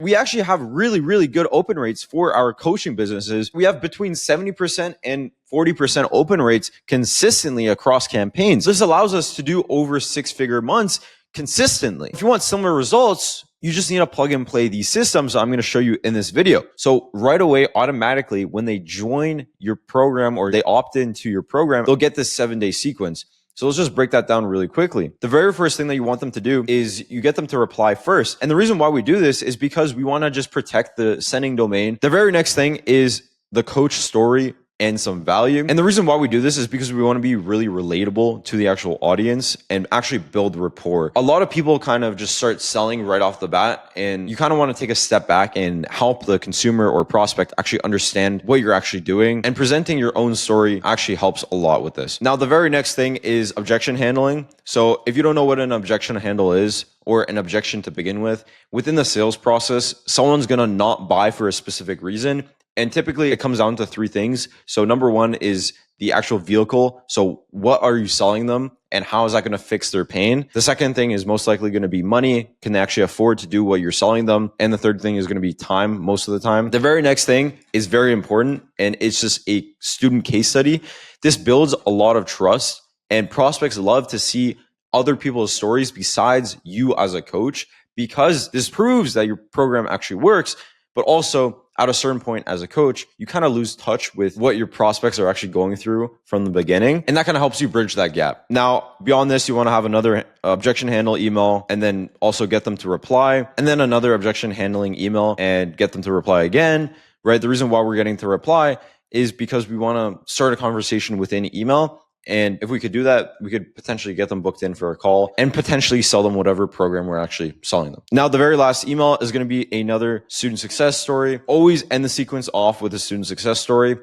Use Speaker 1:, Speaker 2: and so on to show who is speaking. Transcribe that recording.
Speaker 1: We actually have really, really good open rates for our coaching businesses. We have between 70% and 40% open rates consistently across campaigns. This allows us to do over 6-figure months consistently. If you want similar results, you just need to plug and play these systems I'm going to show you in this video. So right away, automatically, when they join your program or they opt into your program, they'll get this 7-day sequence. So let's just break that down really quickly. The very first thing that you want them to do is you get them to reply first. And the reason why we do this is because we want to just protect the sending domain. The very next thing is the coach story and some value. And the reason why we do this is because we want to be really relatable to the actual audience and actually build rapport. A lot of people kind of just start selling right off the bat, and you kind of want to take a step back and help the consumer or prospect actually understand what you're actually doing, and presenting your own story actually helps a lot with this. Now, the very next thing is objection handling. So if you don't know what an objection handle is, or an objection to begin with, within the sales process, someone's going to not buy for a specific reason. And typically it comes down to 3 things. So number 1 is the actual vehicle. So what are you selling them and how is that going to fix their pain? The second thing is most likely going to be money. Can they actually afford to do what you're selling them? And the third thing is going to be time most of the time. The very next thing is very important, and it's just a student case study. This builds a lot of trust, and prospects love to see other people's stories besides you as a coach, because this proves that your program actually works. But also, at a certain point as a coach, you kind of lose touch with what your prospects are actually going through from the beginning. And that kind of helps you bridge that gap. Now, beyond this, you want to have another objection handle email, and then also get them to reply, and then another objection handling email and get them to reply again, right? The reason why we're getting to reply is because we want to start a conversation within email. And if we could do that, we could potentially get them booked in for a call and potentially sell them whatever program we're actually selling them. Now, the very last email is going to be another student success story. Always end the sequence off with a student success story.